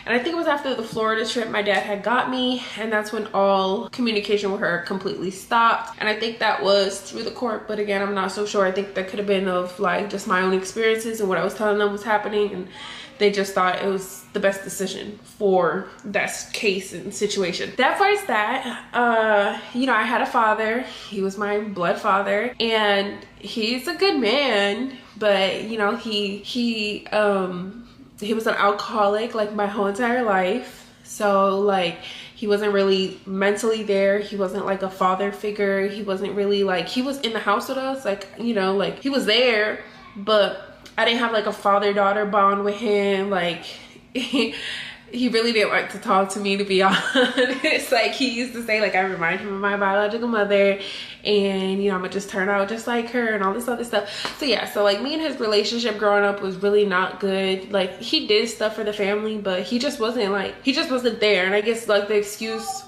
And I think it was after the Florida trip my dad had got me, and that's when all communication with her completely stopped. And I think that was through the court, but again, I'm not so sure. I think that could have been of like just my own experiences and what I was telling them was happening, and they just thought it was the best decision for that case and situation. That far as that, you know, I had a father. He was my blood father, and he's a good man, but you know, he was an alcoholic like my whole entire life. So like, he wasn't really mentally there. He wasn't like a father figure. He wasn't really like, he was in the house with us, like, you know, like he was there, but I didn't have like a father-daughter bond with him. Like he really didn't like to talk to me, to be honest. Like he used to say like I remind him of my biological mother, and you know, I'm gonna just turn out just like her and all this other stuff. So yeah, so like me and his relationship growing up was really not good. Like he did stuff for the family, but he just wasn't there. And I guess like the excuse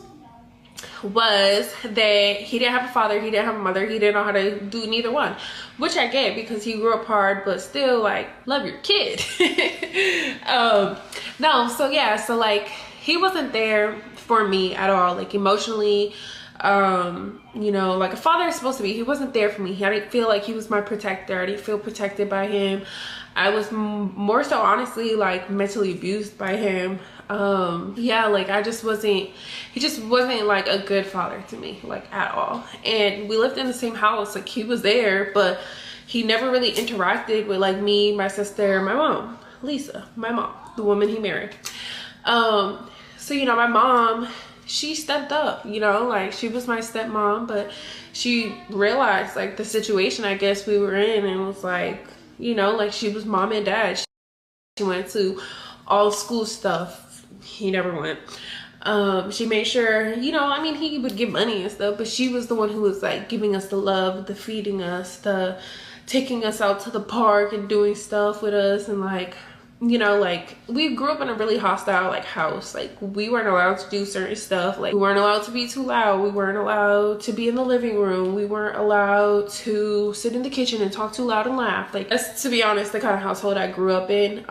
was that he didn't have a father, he didn't have a mother, he didn't know how to do neither one, which I get because he grew up hard, but still like love your kid. No, so yeah, so like he wasn't there for me at all, like emotionally. You know, like a father is supposed to be. He wasn't there for me. I didn't feel like he was my protector. I didn't feel protected by him. I was more so honestly like mentally abused by him. Yeah, like he just wasn't like a good father to me, like at all. And we lived in the same house, like he was there, but he never really interacted with like me, my sister, my mom, Lisa, my mom, the woman he married. So you know, my mom, she stepped up, you know, like she was my stepmom, but she realized like the situation I guess we were in, and was like, you know, like she was mom and dad. She went to all school stuff. He never went. She made sure, you know, I mean, he would give money and stuff, but she was the one who was like giving us the love, the feeding us, the taking us out to the park and doing stuff with us. And like, you know, like we grew up in a really hostile like house. Like we weren't allowed to do certain stuff. Like we weren't allowed to be too loud. We weren't allowed to be in the living room. We weren't allowed to sit in the kitchen and talk too loud and laugh. Like that's, to be honest, the kind of household I grew up in,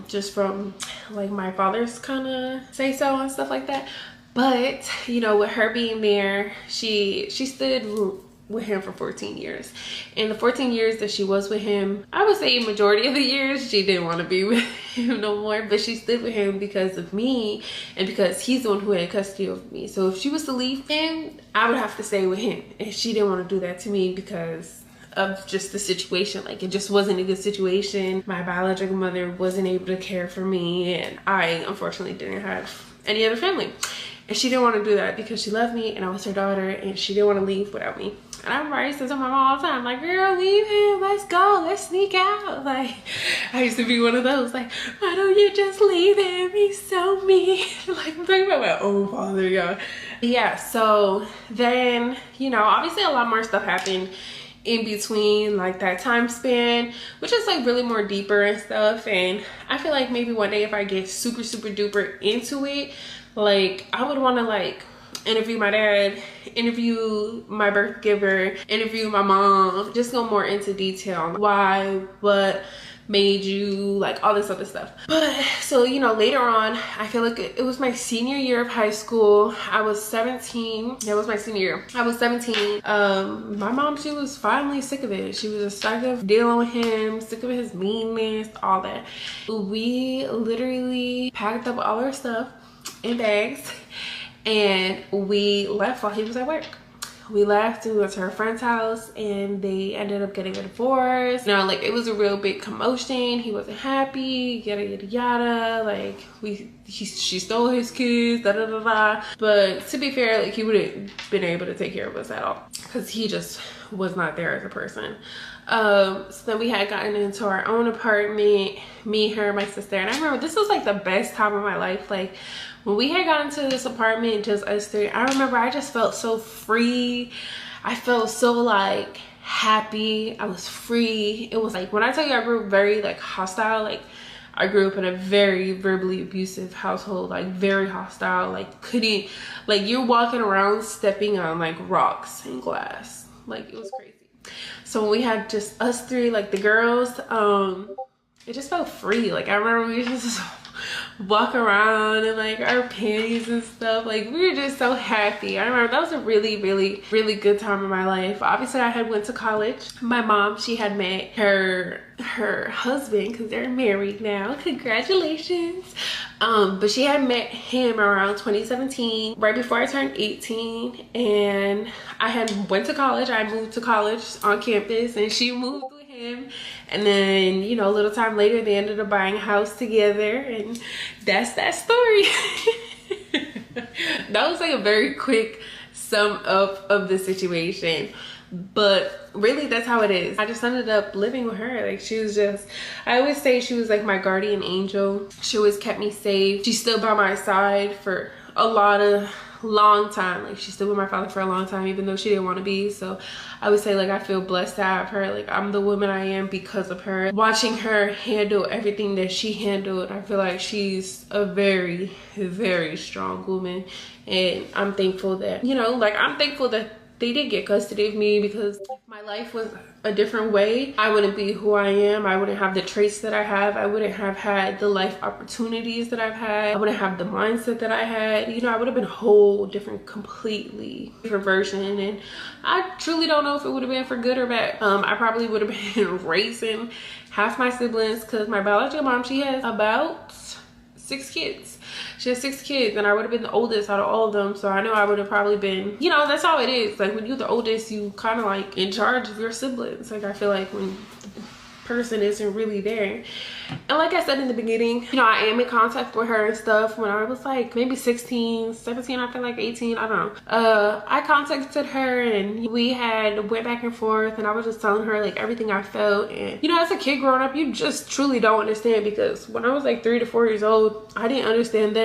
just from like my father's kind of say so and stuff like that. But you know, with her being there, she stood with him for 14 years. And the 14 years that she was with him, I would say majority of the years she didn't want to be with him no more, but she stood with him because of me and because he's the one who had custody of me. So if she was to leave him, I would have to stay with him, and she didn't want to do that to me because of just the situation. Like it just wasn't a good situation. My biological mother wasn't able to care for me, and I unfortunately didn't have any other family. And she didn't want to do that because she loved me and I was her daughter, and she didn't want to leave without me. And I remember I used to tell my mom all the time, like, girl, leave him, let's go, let's sneak out. Like, I used to be one of those, like, why don't you just leave him? He's so mean. Like, I'm talking about my own father, y'all. Yeah, so then, you know, obviously a lot more stuff happened in between like that time span, which is like really more deeper and stuff. And I feel like maybe one day if I get super duper into it, like I would want to like interview my dad, interview my birth giver, interview my mom, just go more into detail on why, what made you, like all this other stuff. But so, you know, later on, I feel like it was my senior year of high school. I was 17. That was my senior year. I was 17. My mom, she was finally sick of it. She was just sick of dealing with him, sick of his meanness, all that. We literally packed up all our stuff in bags and we left while he was at work. We left and we went to her friend's house, and they ended up getting a divorce. You know, like it was a real big commotion. He wasn't happy, yada yada yada. Like she stole his kids, da da da da. But to be fair, like he wouldn't been able to take care of us at all because he just was not there as a person. So then we had gotten into our own apartment, me, her, my sister, and I remember this was like the best time of my life. Like when we had gotten to this apartment, just us three, I remember I just felt so free. I felt so like happy. I was free. It was like, when I tell you I grew up very like hostile, like I grew up in a very verbally abusive household, like very hostile, like couldn't, like you're walking around stepping on like rocks and glass. Like it was crazy. So when we had just us three, like the girls, it just felt free. Like I remember we just, walk around in like our panties and stuff. Like we were just so happy. I remember that was a really, really, really good time in my life. Obviously I had went to college. My mom, she had met her husband, because they're married now. Congratulations. But she had met him around 2017, right before I turned 18, and I had went to college. I moved to college on campus, and she moved with him. And then, you know, a little time later they ended up buying a house together, and that's that story. That was like a very quick sum up of the situation, but really that's how it is. I just ended up living with her. Like she was just, I always say she was like my guardian angel. She always kept me safe. She stood by my side for a long time. Like she stood with my father for a long time, even though she didn't want to be. So I would say like I feel blessed to have her. Like I'm the woman I am because of her. Watching her handle everything that she handled, I feel like she's a very, very strong woman. And I'm thankful that, you know, like I'm thankful that they did get custody of me, because if my life was a different way, I wouldn't be who I am. I wouldn't have the traits that I have. I wouldn't have had the life opportunities that I've had. I wouldn't have the mindset that I had. You know, I would have been a whole different, completely different version. And I truly don't know if it would have been for good or bad. I probably would have been raising half my siblings, because my biological mom, she has about 6 kids. She has 6 kids, and I would have been the oldest out of all of them. So I know I would have probably been, you know, that's how it is. Like when you're the oldest, you kind of like in charge of your siblings. Like I feel like when the person isn't really there. And like I said in the beginning, you know, I am in contact with her and stuff. When I was like maybe 16, 17, I feel like 18, I don't know. I contacted her and we had went back and forth, and I was just telling her like everything I felt. And you know, as a kid growing up, you just truly don't understand, because when I was like 3 to 4 years old, I didn't understand that.